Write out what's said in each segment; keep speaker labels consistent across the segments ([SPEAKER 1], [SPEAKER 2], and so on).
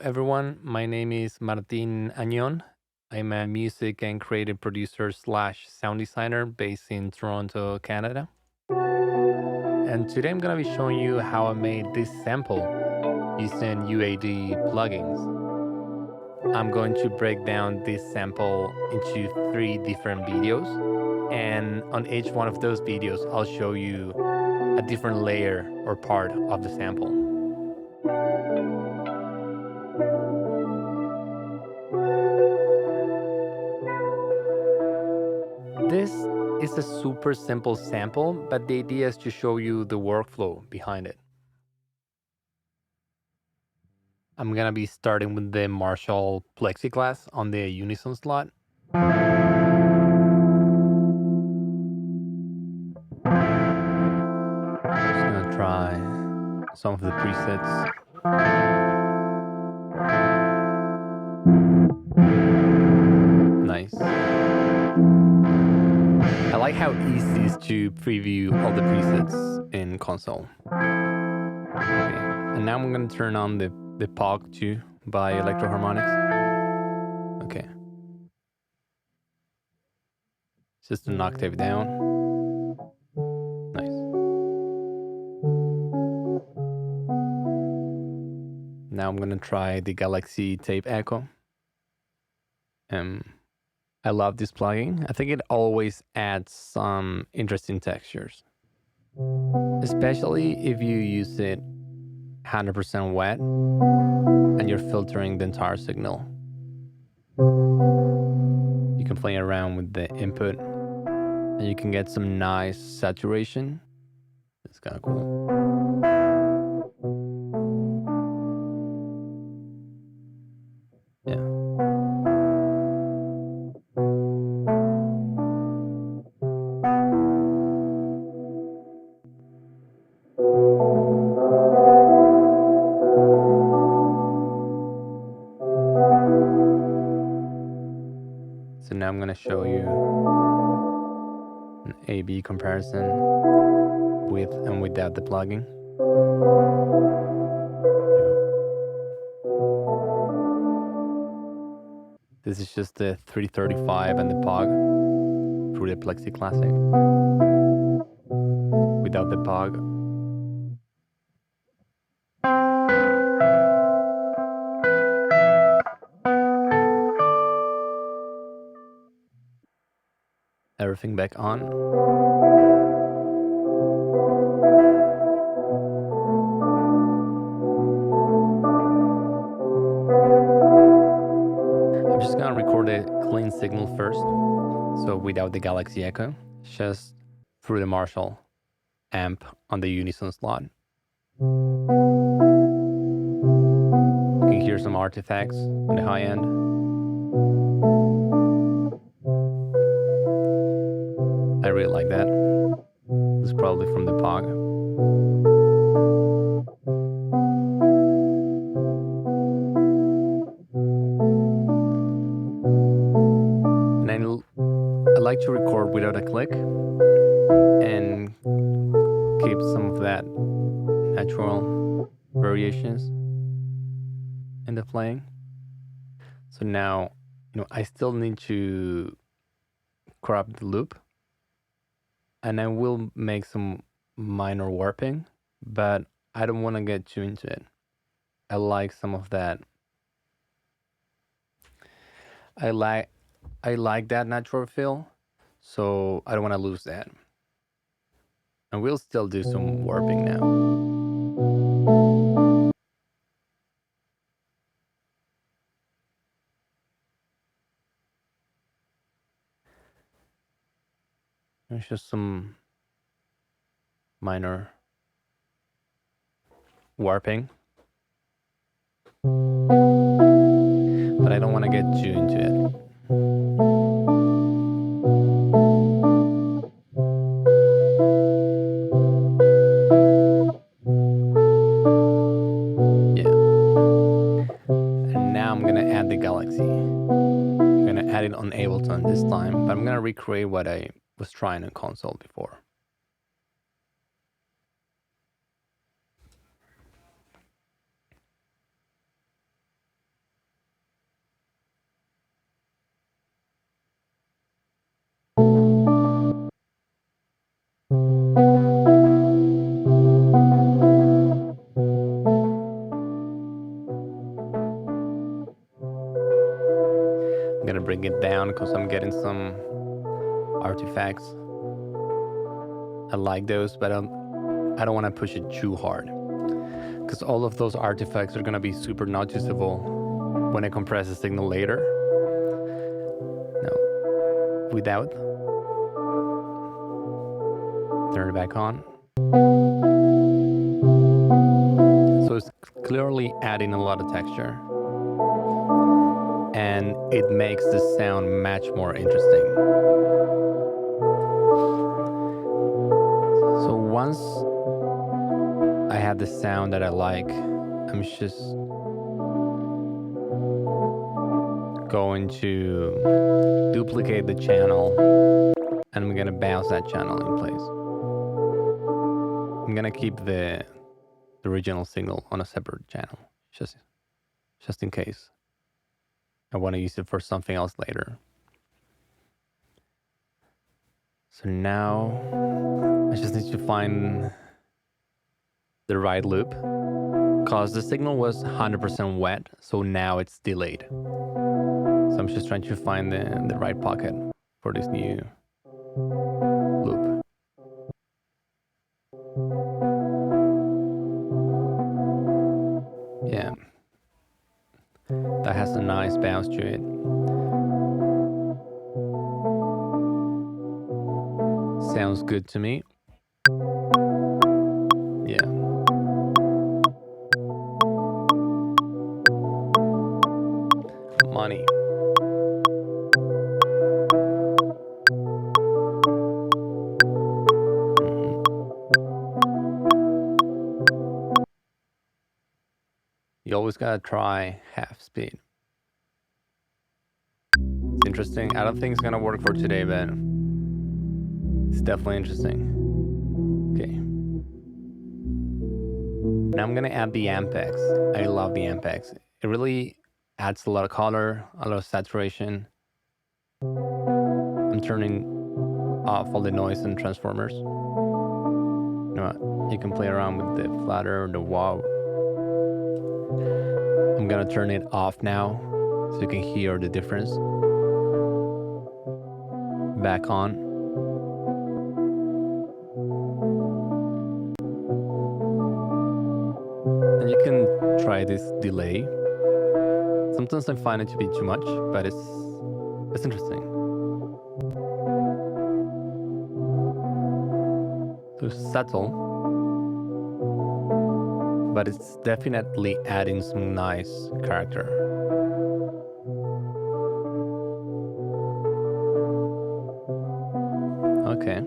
[SPEAKER 1] everyone. My name is Martin Anxxon. I'm a music and creative producer slash sound designer based in Toronto, Canada. And today I'm going to be showing you how I made this sample using UAD plugins. I'm going to break down this sample into three different videos. And on each one of those videos, I'll show you a different layer or part of the sample. This is a super simple sample, but the idea is to show you the workflow behind it. I'm gonna be starting with the Marshall plexiglass on the unison slot. Just gonna try some of the presets. Nice. I like how easy it is to preview all the presets in console. Okay. And now I'm gonna turn on the POG 2 by Electro harmonics. Okay. Just an octave down. Nice. Now I'm gonna try the Galaxy Tape Echo. I love this plugin. I think it always adds some interesting textures, especially if you use it 100% wet and you're filtering the entire signal. You can play around with the input and you can get some nice saturation. It's kind of cool. Yeah. So now I'm going to show you an A-B comparison with and without the plugin. This is just the 335 and the POG through the Plexi Classic. Without the POG. Everything back on. I'm just gonna record a clean signal first. So without the Galaxy Echo, just through the Marshall amp on the unison slot. You can hear some artifacts on the high end. I really like that. It's probably from the POG. And I like to record without a click and keep some of that natural variations in the playing. So now, I still need to crop the loop, and I will make some minor warping, but I don't want to get too into it. I like some of that. I like that natural feel, so I don't want to lose that. And we'll still do some warping now. There's just some minor warping. But I don't want to get too into it. Yeah. And now I'm going to add the Galaxy. I'm going to add it on Ableton this time, but I'm going to recreate what I was trying in console before. gonna bring it down because I'm getting some artifacts. I like those, but I don't want to push it too hard because all of those artifacts are gonna be super noticeable when I compress the signal later. No, without. Turn it back on. So it's clearly adding a lot of texture. And it makes the sound much more interesting. So once I have the sound that I like, I'm just going to duplicate the channel and I'm gonna bounce that channel in place. I'm gonna keep the original signal on a separate channel, just in case I want to use it for something else later. So now I just need to find the right loop because the signal was 100% wet, so now it's delayed. So I'm just trying to find the right pocket for this new loop. Yeah, that has a nice bounce to it. Sounds good to me. Yeah. Money. You always gotta try half speed. It's interesting. I don't think it's gonna work for today, but it's definitely interesting. Okay. Now I'm gonna add the Ampex. I love the Ampex. It really adds a lot of color, a lot of saturation. I'm turning off all the noise and transformers. You know what? You can play around with the flatter, the wow. I'm gonna turn it off now so you can hear the difference. Back on. And you can try this delay. Sometimes I find it to be too much, but it's interesting. So subtle, but it's definitely adding some nice character. Okay.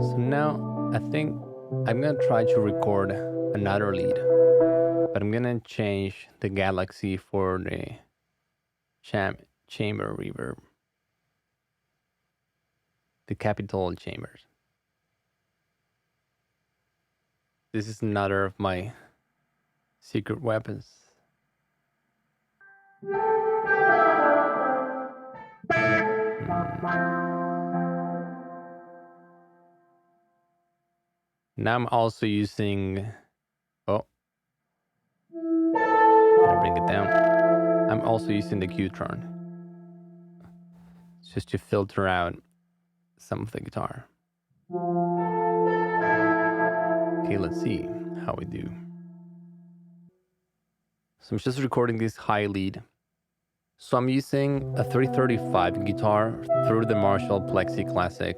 [SPEAKER 1] So now I think I'm gonna try to record another lead, but I'm gonna change the galaxy for the chamber reverb, the capital chambers. This is another of my secret weapons. Now I'm also using, oh, gotta bring it down. I'm also using the Qtron just to filter out some of the guitar. Okay, let's see how we do. So I'm just recording this high lead. So I'm using a 335 guitar through the Marshall Plexi Classic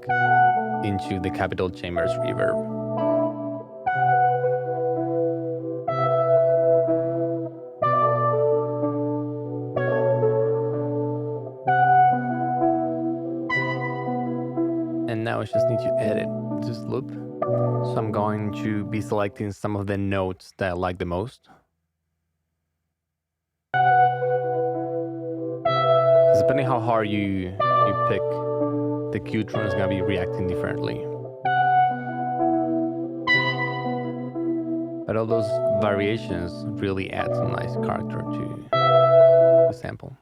[SPEAKER 1] into the Capitol Chambers reverb. And now I just need to edit this loop. So I'm going to be selecting some of the notes that I like the most. Because depending how hard you pick, the Qtron is going to be reacting differently. But all those variations really add some nice character to the sample.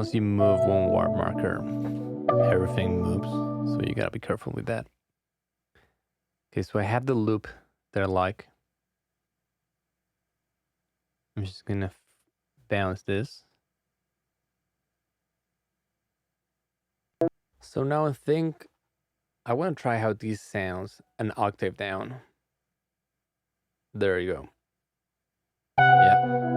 [SPEAKER 1] once you move one warp marker, everything moves. So you gotta be careful with that. Okay, so I have the loop that I like. I'm just gonna bounce this. So now I think I want to try how this sounds an octave down. There you go. Yeah.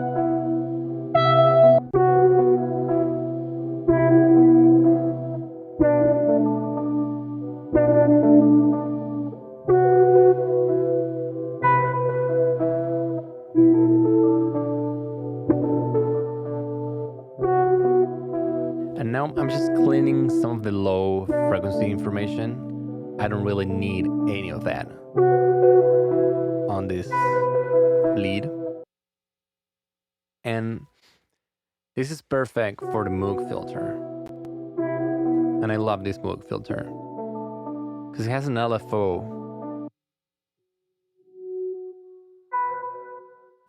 [SPEAKER 1] And now I'm just cleaning some of the low frequency information. I don't really need any of that on this lead. And this is perfect for the Moog filter. And I love this Moog filter because it has an LFO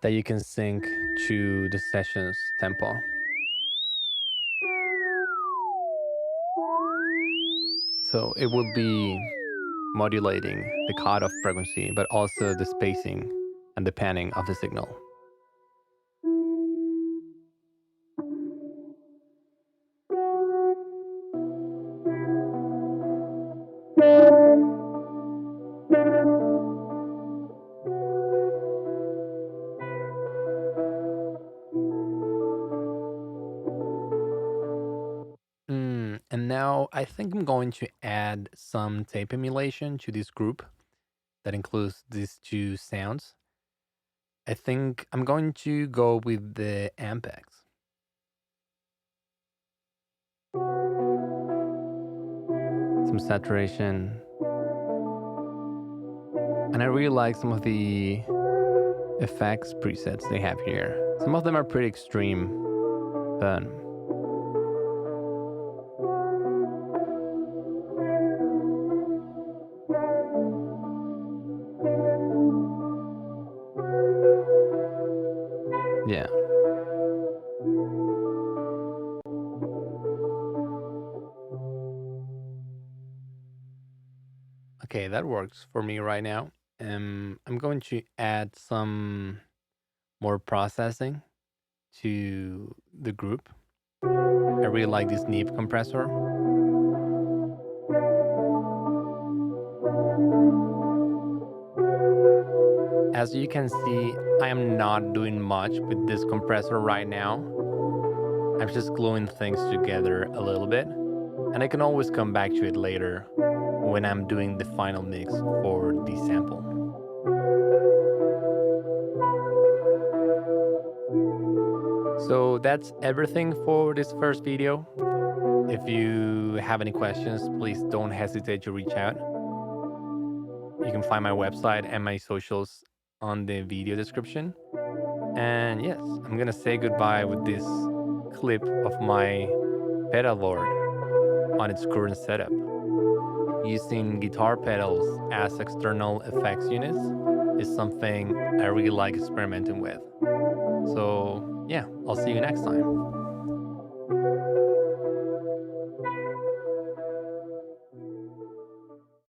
[SPEAKER 1] that you can sync to the session's tempo. So it will be modulating the cutoff frequency, but also the spacing and the panning of the signal. And now I think I'm going to add some tape emulation to this group that includes these two sounds. I think I'm going to go with the Ampex. Some saturation. And I really like some of the effects presets they have here. Some of them are pretty extreme, but yeah. Okay, that works for me right now. I'm going to add some more processing to the group. I really like this Neve compressor. As you can see, I am not doing much with this compressor right now. I'm just gluing things together a little bit, and I can always come back to it later when I'm doing the final mix for the sample. So that's everything for this first video. If you have any questions, please don't hesitate to reach out. You can find my website and my socials on the video description. And yes, I'm gonna say goodbye with this clip of my pedal board on its current setup. Using guitar pedals as external effects units is something I really like experimenting with. So yeah, I'll see you next time.